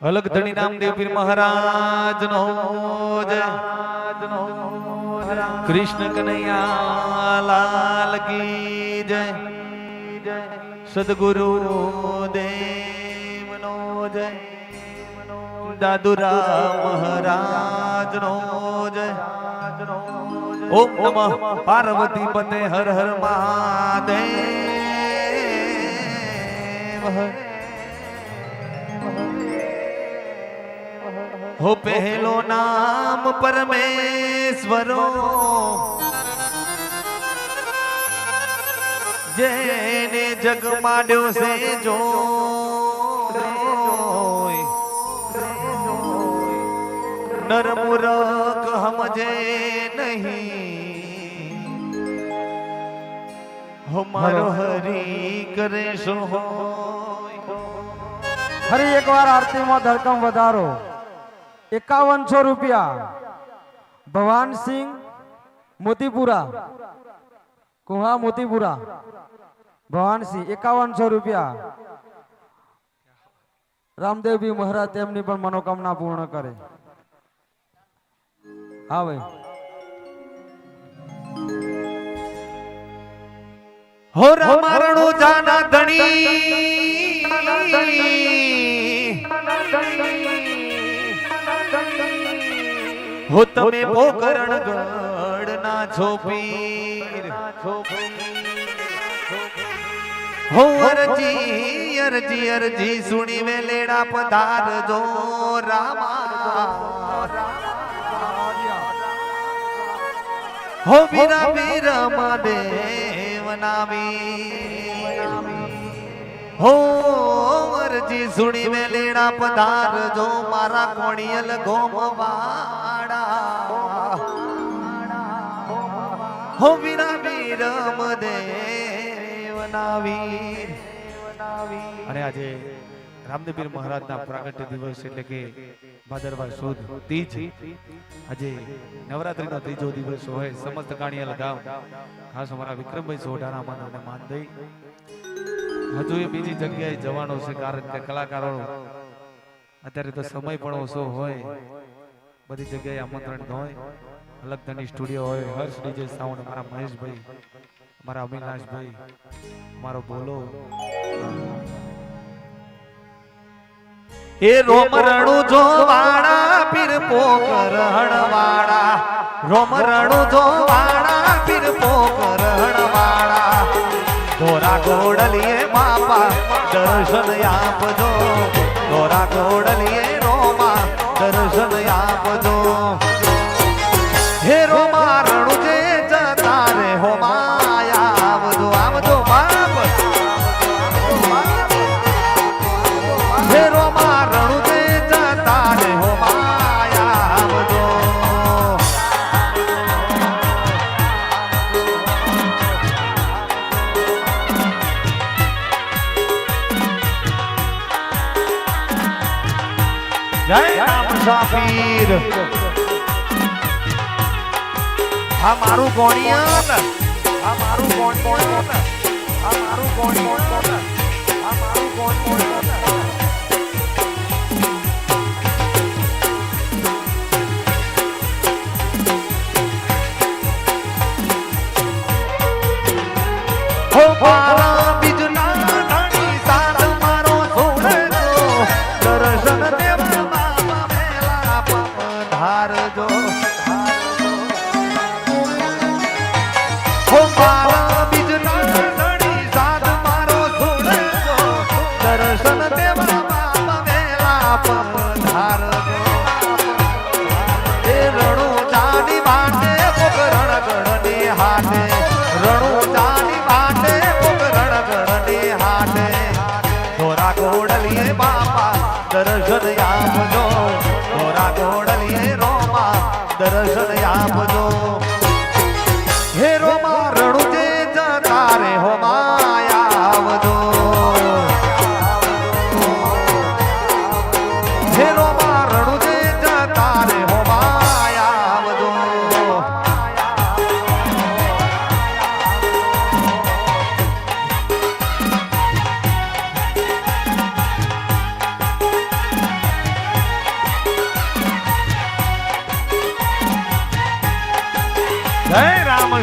અલગ ધણી નામદેવ પીર મહારાજ નો જય, કૃષ્ણ કનૈયા લાલ કી જય, સદગુરુ દેવ નો જય, દાદુરા મહારાજ નો જય. ઓમ નમઃ પાર્વતી પતે હર હર મહાદેવ. हो पहलो नाम परमेश्वरो जेने जग माड्यो से जो नर मूर्ख हमजे नहीं हमारो हरि करे सो हो. ફરી એકવાર આરતીમાં ધરકમ વધારો. 5100 રૂપિયા ભવાનસિંહ મોતીપુરા, કુહા મોતીપુરા. ભવાનસિંહ 5100 રૂપિયા. રામદેવજી મહારાજ તેમની પણ મનોકામના પૂર્ણ કરે. હા ભાઈ. हो रामारणु जाना धनी हो तमे पोकरण गढ़ ना छोपीर हो अरजी अरजी अरजी सुनी में लेड़ा पधार जो रामा हो वीरा वीरा महादेव नामी हो अरजी सुनी में लेड़ा पधार जो मारा कोणियल गोमवाड़ा हो वीरा वीरा महादेव नावी. अरे आज रामदेव पीर महाराज ना प्रागट्य दिवस એટલે કે ભાદરવા સુદ તીજ. આજે નવરાત્રી નો ત્રીજો દિવસ હોય. સમસ્ત કાણિયા લગાવ ખાસ અમારા વિક્રમભાઈ સોઢાના માનવને માન દઈ હજુ એ બીજી જગ્યાએ જવાનો છે, કારણ કે કલાકારો અત્યારે તો સમય પણ ઓછો હોય, બધી જગ્યાએ આમંત્રણ ન હોય. અલગ ધણી સ્ટુડિયો હોય, હર્ષ ડીજે સાઉન્ડ, અમારા મહેશભાઈ, અમારા અવિનાશભાઈ, અમારો બોલો એ રોમરણુ જો વાડા પીર પોકરણ વાડા, રોમરણુ જો વાડા પીર પોકરણ વાડા. ધોરા ઘોડલીએ બાપા દર્શન આપજો, ધોરા ઘોડલીએ રોમા દર્શન આપજો. હે રોમા રણુ જે જતા રે હો માયા આવજો આવજો બાપ. હે રોમા રણુ જે જતા રે હો માયા આવજો. જય રામ સાપીર. આ મારું ગોણિયન, આ મારું ગોણિયન, આ મારું ગોણિયન, આ મારું ગોણિયન. હો પારા બીજના ધણી સાત મારો છોડજો, દર્શન દેવા બાબા મેલા પધારજો. હો પારા બીજના ધણી સાત મારો છોડજો, દર્શન દેવા બાબા મેલા પધારજો. એ રણુ ચાની માટે પોકરણ ગઢની હાથે, રણુ ચાની માટે પોકરણ ગઢની હાથે. ધોરા ઘોડલીએ બાપા દર્શન આપજો, ધોરા ઘોડલીએ રોમા દર્શન આપજો. હે રોમા રણુ જે જતા રે હો માયા આવજો. હે રોમા રણુ જે જતા રે હો માયા આવજો.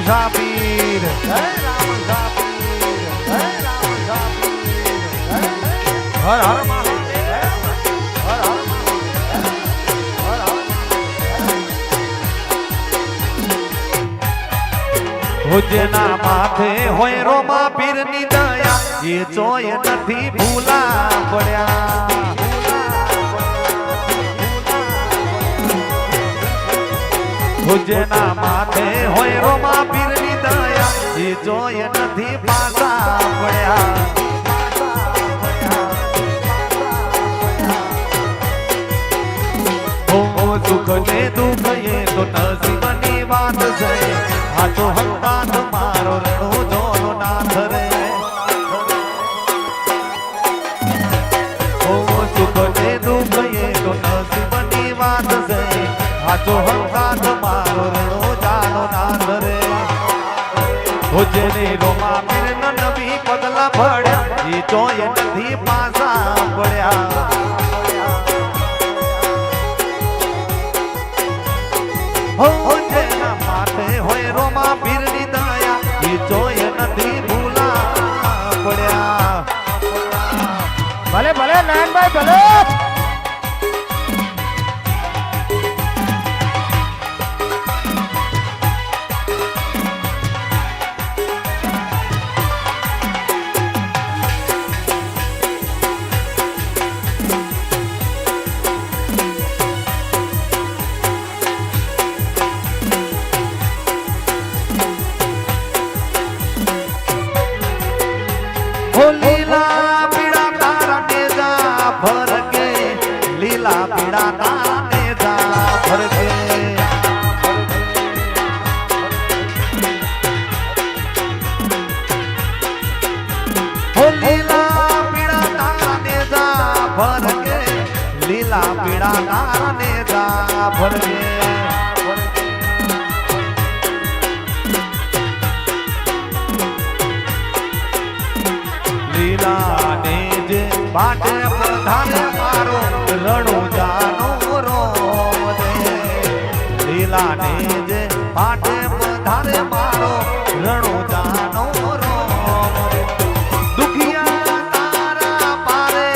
શાપીર જય રામ શાપીર જય રામ શાપીર હર હર મહાદેવ હર હર મહાદેવ હર હર મહાદેવ જેના માથે હોય રોમા પીરની દયા એ ચોય નથી ભૂલા પડ્યા જેના માથે હોય રોમા પીરની દયા એ જોય નથી પાછા પડ્યા સુખ ને દુઃખ એ તો નસીબની વાત છે હાચો હંકાત મારો રણો જોનો નાથ રે સુખ ને દુઃખ એ તો નસીબની વાત છે હાચો હંકાત મારો રણો જાનો નાથ રે જેને રોમા પીર નબી પગલા પડ્યા એ જોય નથી પાછા પડ્યા જેના માથે હોય રોમા પીરની દયા એ જોય નથી ભૂલા પડ્યા ભલે ભલે નાનભાઈ ભલે લીલા પીડા તારા નેજા ભરકે લીલા પીડા તારા નેજા ભરકે લીલા પીડા તારા નેજા ભરકે લીલા પીડા તારા નેજા ભરકે લીલાને જે બાટે પ્રધાને મારો રણુ જાનો રોમ દે લીલાને જે બાટે પ્રધાને મારો રણુ જાનો રોમ દે દુખિયા તારા પારે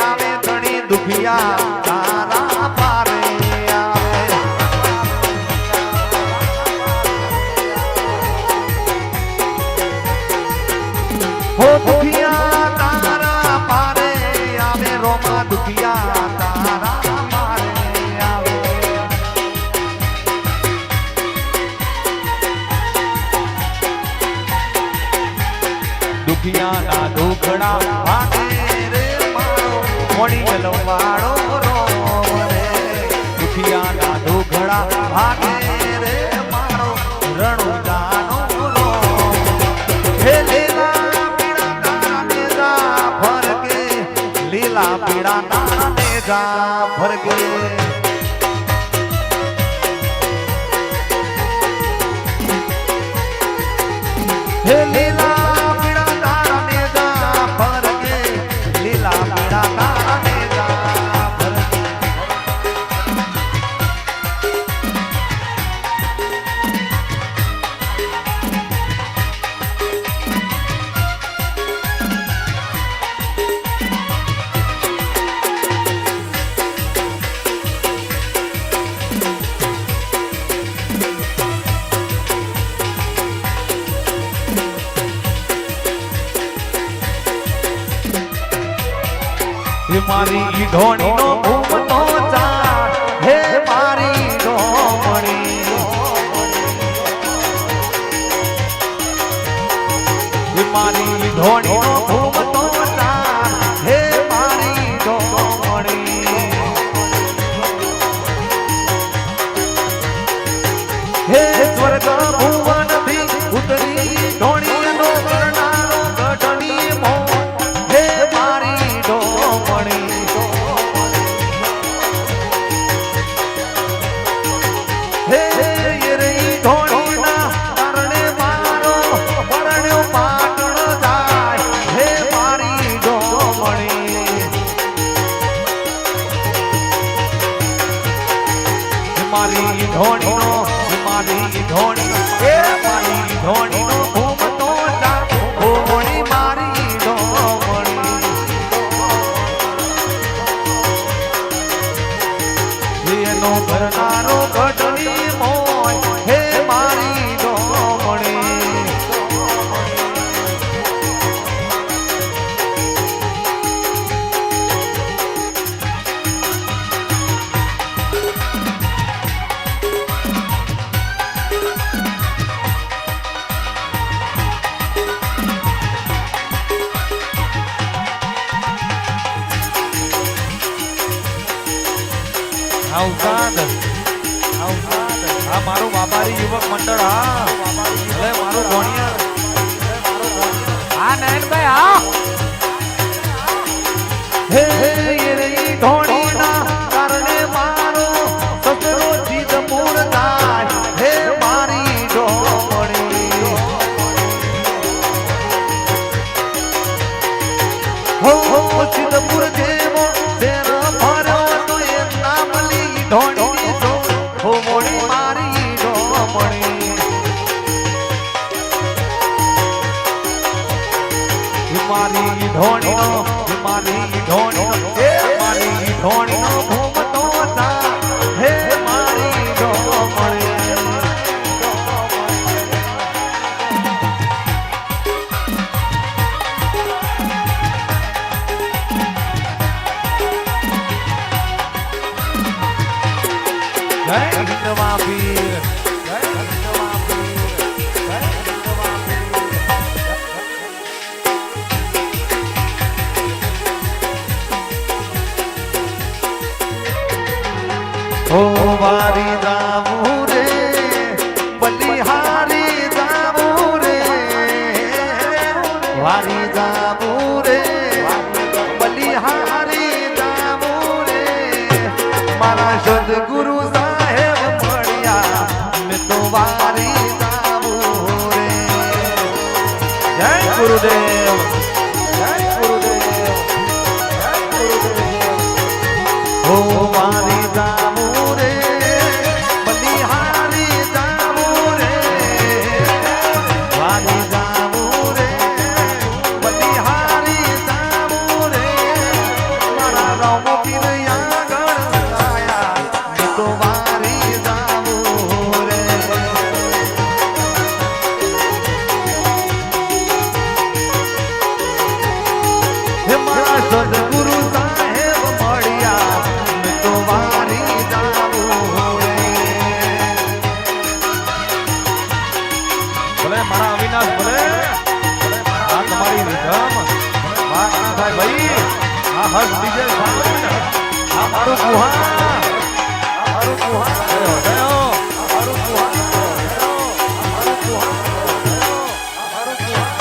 આવે ઘણી દુખિયા તારા પારે આવે હો દુખિયા તારા પારે આવે રોમા દુખિયા તારા પારે આવે દુખિયાના દુખડા ભાગે રે મારો મોડી ગલવાળો રોમ રે દુખિયાના દુખડા ભાગે રે મારો રણુ જાનો રોમ હે લીલા પીડા તારા નેજા ભરકે હે લીલા પીડા તારા નેજા ભરકે લીલા પીડા તારા નેજા ભરકે મારી ઢોણી નો ઘૂમતો ચાર હે મારી ઢોમણી મારી ઢોણી નો ઘૂમતો ચાર હે મારી ઢોમણી હે સ્વર્ગ ભુવન થી ઉતરી ઢોણી નો કરનારો ગઢની મો હે મારી ઢોમણી હે યરી ઢોણીના કારણે મારો પરણ્યો પાટણ જાય હે મારી ઢોમણી મારી ઢોણીનો મારી ઢોણી એ મારી ધોણીનો ઘૂમતો જા ઘોમણી મારી ડોમણી એનો ભરનારો ઘટની મોય હે મારી ડોમણી આ મારું બાબારી યુવક મંડળ હા ભલે મારું ધોણિયા હા નયનભાઈ હા હે રે ધોણીના કારણે મારો સસરો જીદ મૂળદાય હે મારી ડોમણી હો સિદ્ધપુર જેવો શેર ભર્યો તો એ નામલી ધોણી હો મોડી મારી ડોમણી મારી ધોણીનો મારી ધોણીનો હે મારી ધોણીનો ઘૂમતો જા હે મારી ડોમણી જય હિન્દવા પીર જય હિન્દવા પીર જય હિન્દવા પીર ઓ વારી જાવું રે બલિહારી જાવું રે વારી જાવું રે બલિહારી જાવું રે મારા સદગુરુ સાહેબ મળ્યા મેં તો વારી જાવું રે જય ગુરુદેવ જય ગુરુદેવ જય ગુરુદેવ ઓ વારી જાવું રે બલિહારી જાવું રે વારી જાવું રે બલિહારી જાવું રે મારા રામ પીર આગળ આયા મેં તો વારી જાવું રે હે મારા સદગુરુ સાહેબ મળ્યા મેં તો વારી જાવું રે ભલે મારા અવિનાશ ભલે આ તમારી વિધમ વાત ના થાય ભાઈ આ હર્ષ ડીજે સાંભળીને આ મારું કુહા આ મારું કુહા જયો જયો આ મારું કુહા જયો આ મારું કુહા જયો આ મારું કુહા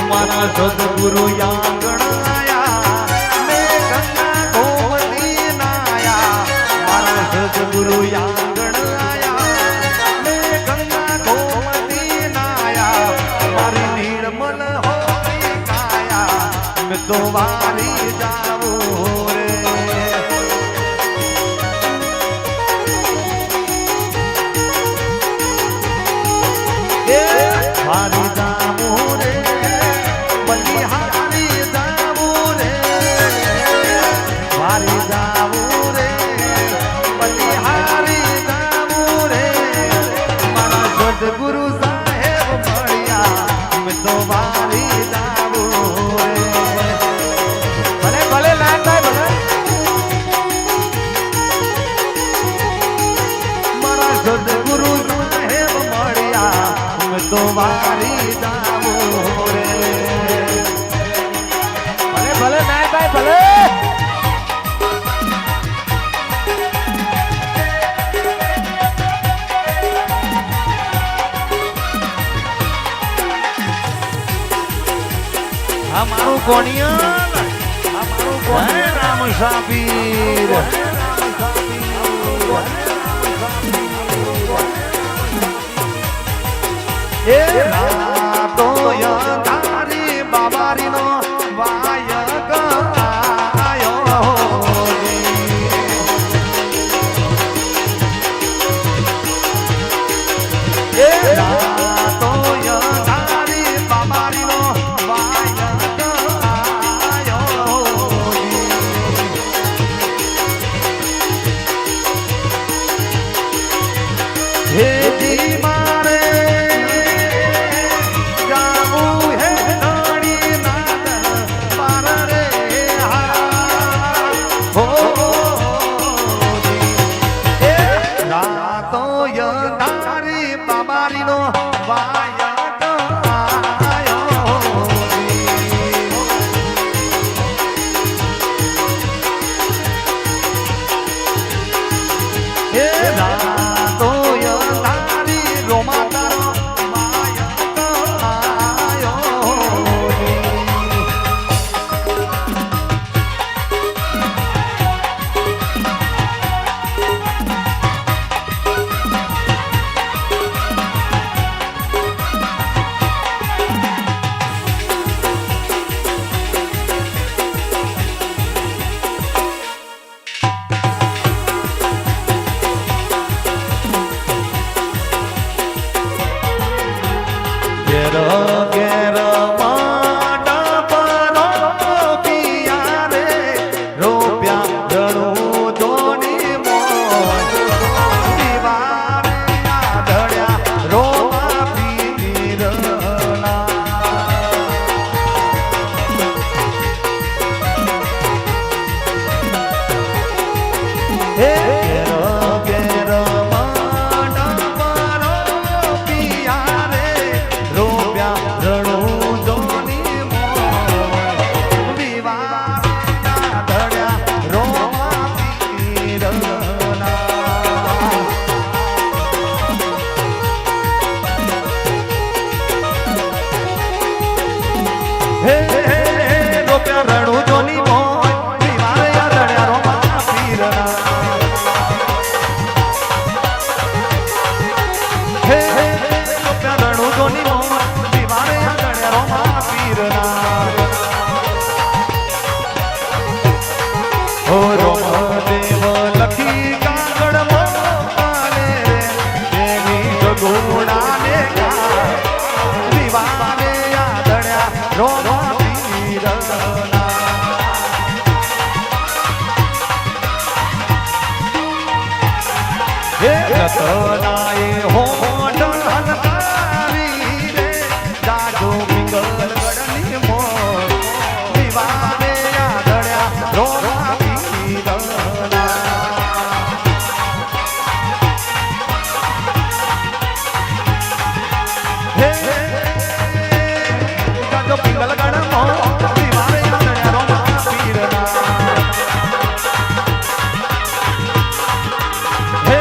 મારા સદગુરુ આંગણ આયા મેં ગંગા ગોમતી નાયા મારા સદગુરુ આંગણ આયા મેં ગંગા ગોમતી નાયા મારી નિર્મલ હોઈ કાયા મેં તો વારી જાવું રે વારી જાવું રે બલિહારી જાવું રે વારી જાવું રે બલિહારી જાવું રે મારા સદગુરુ સાહેબ મળ્યા મેં તો વારી જાવું રે ભલે ભલે લાલભાઈ ભલે મારા સદગુરુ સાહેબ મળ્યા મેં તો વારી જાવું રે ભલે ભલે નાયભાઈ ભલે આ મારું કોણિયલ આ મારું કોણિયલ રામ સાબીર એ રાતો યંધારી બાબારીનો વાય ગાયો હે રૂપિયા રણું જોની મોય વિવારે આદળ્યા રોમા પીરના હે રૂપિયા રણું જોની મોય વિવારે આદળ્યા રોમા પીરના ઓ રોમ દેવ લખી કાગળ મોલે રે દેવી જગુણાને કા વિવારે આદળ્યા રોમા પીરના હે રતનાએ હોડ હલકારી રે જાડો પિંગલ ગડની મોર વિવારે આદળ્યા રોમા પીરના હે જાડો પિંગલ ગડ મોર વિવારે આદળ્યા રોમા પીરના હે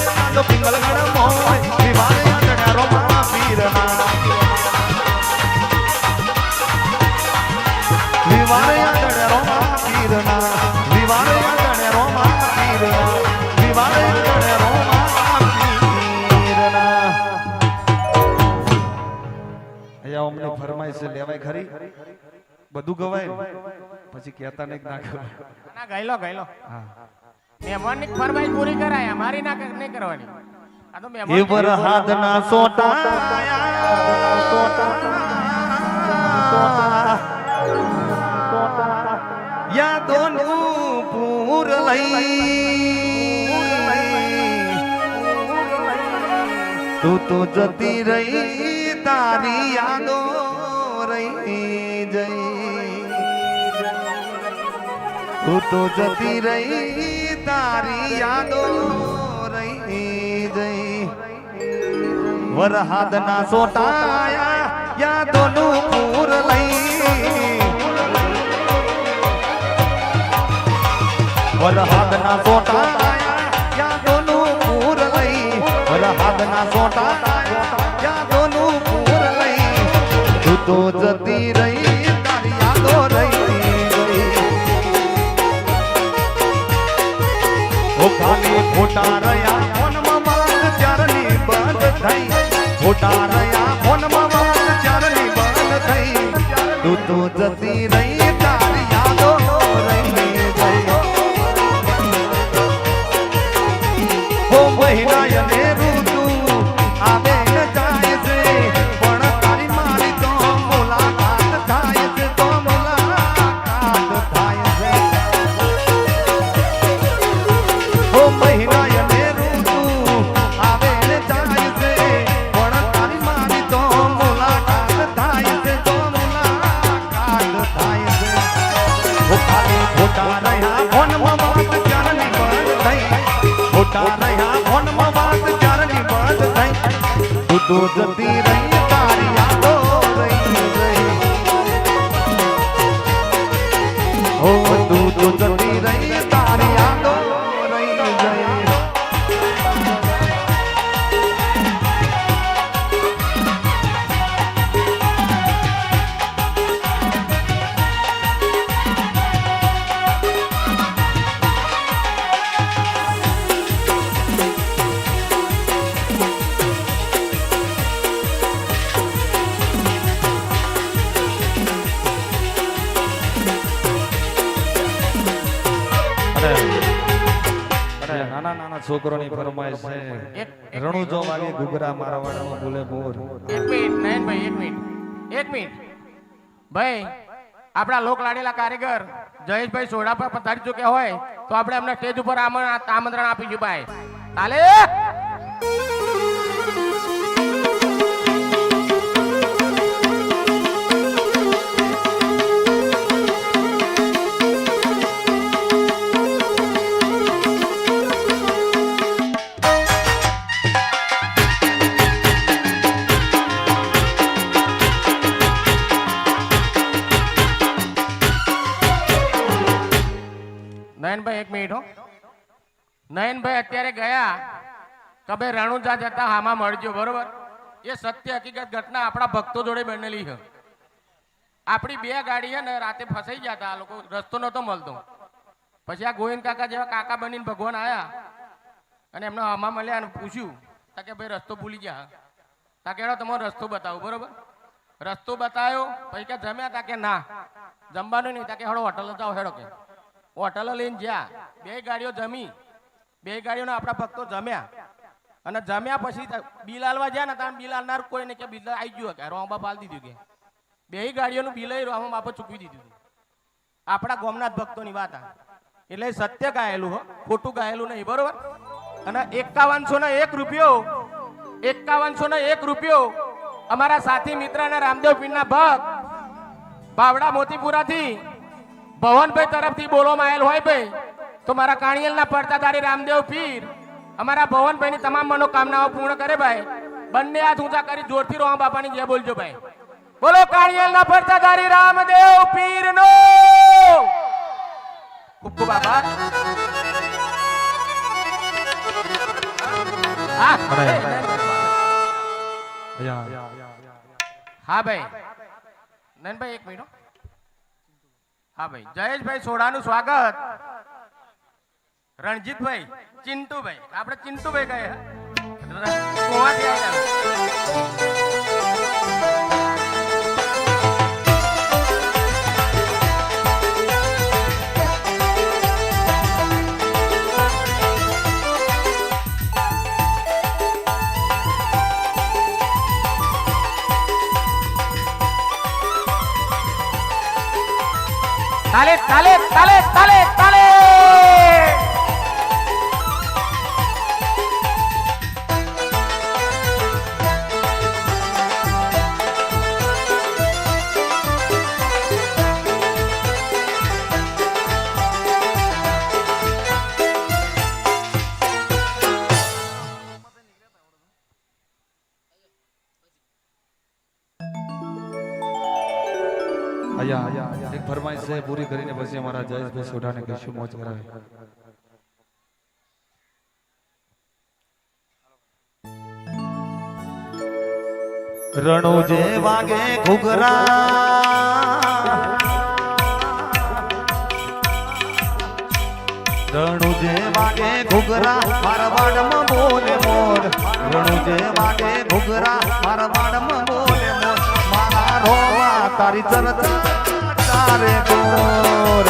જાડો પિંગલ ગડ મોર વિવારે આદળ્યા રોમા પીરના વિવારે આદળ્યા રોમા પીરના વિવારે આદળ્યા રોમા પીરના વિવારે આદળ્યા રોમા પીરના અહીંયા અમને ફરમાઈશ લેવાય ખરી બધું ગવાય ને? પછી કહેતા નહીં કે ના ગવાય. ના ગયેલો ગયેલો હા મહેમાનની ફરમાઈશ પૂરી કરાય અમારી ના નહીં કરવાની આ તો મહેમાન એવર હાથના સોટા યાદોનું પૂર લઈ તું તો જતી રહી તારી યાદો રહી જઈ તું તો જતી રહી તારી યાદો રહી જઈ વરહાદના સોટાયા યાદોનું પૂર લઈ વરહાદના સોટાયા યાદોનું પૂર લઈ વરહાદના સોટાયા યાદોનું પૂર લઈ તું તો જતી રહી તારી યાદો રહી ગઈ ઓ ખાલી ખોટા રહ્યા ફોનમાં વાત ચારની બંધ થઈ ખોટા રહ્યા ફોનમાં વાત ચારની બંધ થઈ તું તો જતી રહી તારી યાદો રહી ગઈ ઓ મહિના અને ઋતુ આવે ને જાય છે પણ તારી મારી તો મુલાકાત થાય છે તો મુલાકાત થાય છે ઓ મહિના અને ઋતુ આવે ને જાય છે પણ તારી મારી તો મુલાકાત થાય છે તો મુલાકાત થાય છે ઓ ખાલી ખોટા રહ્યા ફોનમાં વાત ચારની બંધ થઈ ખોટા રહ્યા ફોનમાં વાત ચારની બંધ થઈ તું તો જતી રહી તારી યાદો રહી ગઈ ઓ તું તો જતી રહી તારી યાદો રહી ગઈ અરે નાના નાના છોકરોની ફરમાઈશ છે રણુ જો વાગે ઘુઘરા મારવાડામાં બોલે મોર એક મિનિટ નયનભાઈ એક મિનિટ ભાઈ આપણા લોક લાડેલા કારીગર જયેશભાઈ સોડા પર પધારી ચૂક્યા હોય તો આપણે એમને સ્ટેજ ઉપર આમંત્રણ આપીશું ભાઈ તાલે નયનભાઈ એક મિનિટ હો નયનભાઈ અત્યારે ગયા કબે રણુજા જતા હામાં મળજો બરોબર એ સત્ય હકીકત ઘટના આપણા ભક્તો જોડે બનેલી છે આપણી બે ગાડી છે ને રાતે ફસાઈ ગયા હતા, આ લોકો રસ્તો નતો મળતો. પછી આ ગોવિંદ કાકા જેવા કાકા બનીને ભગવાન આયા અને એમને હમા મળ્યા અને પૂછ્યું તા કે ભાઈ રસ્તો ભૂલી ગયા, તા કે તમારો રસ્તો બતાવો. બરોબર, રસ્તો બતાવ્યો. પછી કે જમ્યા? તા કે ના જમવાનું નહીં. તા કે હેડો હોટલ જાઓ. હેડો કે હોટલ લઈને જ્યાં બે ગાડીઓ જમી, બે ગાડીઓના આપણા ભક્તો જમ્યા અને જમ્યા પછી બિલ આલવા ગયા ને ત્યાં બિલ આલનાર કોઈ નહીં કે બિલ આવી ગયું કે રોમા પાલ દીધું કે બે ગાડીઓનું બિલ રોમા બાપા ચૂકવી દીધું. આપણા ગોમનાથ ભક્તોની વાત આ, એટલે સત્ય ગાયેલું હો, ખોટું ગાયેલું નહીં. બરોબર. અને 5101 રૂપિયો, 5101 રૂપિયો અમારા સાથી મિત્ર અને રામદેવ પીરના ભક્ત બાવડા મોતીપુરાથી ભવનભાઈ તરફથી બોલવામાં આવેલ હોય ભાઈ, તો મારા કાણિયેલના પડતાધારી રામદેવ પીર અમારા ભવનભાઈની તમામ મનોકામનાઓ પૂર્ણ કરે ભાઈ. બંને હાથ ઊંચા કરી જોરથી રોમા બાપાની જય બોલજો ભાઈ. બોલો કાણિયેલના પડતાધારી રામદેવ પીરનો ખૂબ ખૂબ આભાર. હા ભાઈ નયનભાઈ એક મિનિટ. હા ભાઈ જયેશભાઈ સોઢાનું સ્વાગત. રણજીતભાઈ, ચિંટુભાઈ, આપણે ચિંટુભાઈ કહે કોવાથી આવ્યા. તાલે તાલે તાલે તાલે તાલે. એક ફરમાઈશ છે પૂરી કરીને પછી અમારા જયેશભાઈ સોઢાને કહીશું મોજ કરાવે. રણુ જે વાગે ઘુઘરા, રણુ જે વાગે ઘુઘરા મારવાડમાં બોલે મોર, રણુ જે વાગે ઘુઘરા મારવાડમાં બોલે મોર, મારા રોવા તારી ચરચા તારે ગોર.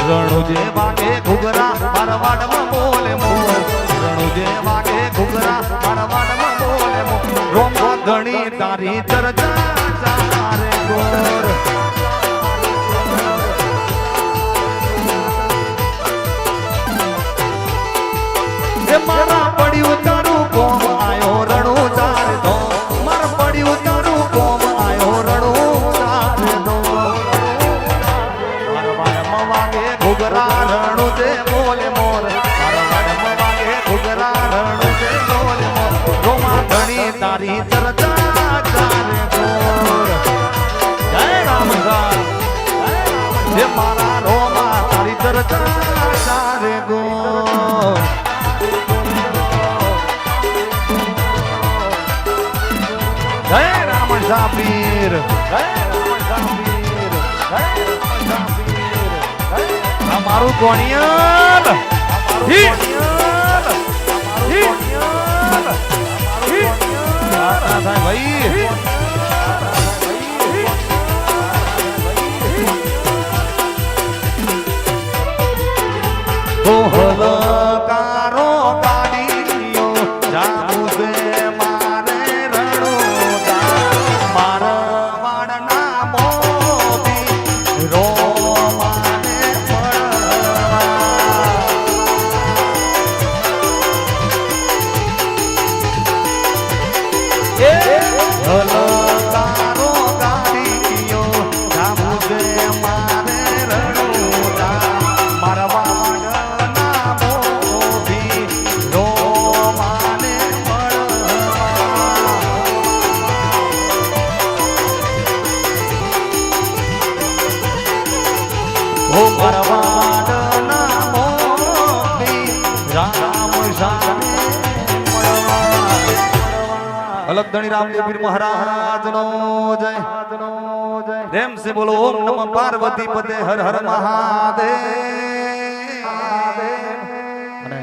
રણુ જે વાગે ઘુઘરા મારવાડમાં બોલે મોર, રણુ જે વાગે ઘુઘરા મારવાડમાં બોલે મોર, રોમા ધણી તારી ચરચા તારે ગોર. મારા પડ્યું તારું કોમ આયો રણુ ચારે દો, મારા પડ્યું તારું કોમ આયો રણુ ચારે દો. મારવાડમાં વાગે ઘુઘરા રણુ જે બોલે મોર, મારવાડમાં વાગે ઘુઘરા રણુ જે બોલે મોર, રોમા ધણી તારી ચરચા ચારે ગોર. જય રામ જય મારા રોમા તારી ચરચા ચારે ગોર. જય રામ પીર, જય રામ પીર, જય રામ પીર, જય અમારું કોણિયલ, ભાઈ તો હલકારો કાઢીયો જાગુ છે મારે રણુદા, મારવાડના મોતી રોમાને મળવા. હલકારો કાઢીયો જાગુ છે મારે રણુદા, મારવાડના મોતી લખધણી રામદેવ પીર મહારાજનો જય રેમ સે બોલો ઓમ નમઃ પાર્વતી પતે હર હર મહાદેવ અને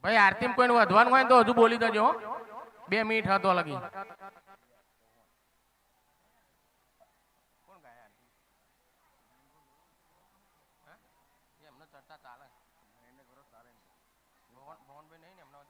ભાઈ આરતી કોઈને વધવાનું હોય ને તો હજુ બોલી દેજો હો. 2 મિનિટ હતો લગી. કોણ ગાય આરતી? હે? એમને ચર્ચા ચાલે. એને કરો ચાલે. ભવનભાઈ નહીં ને એમના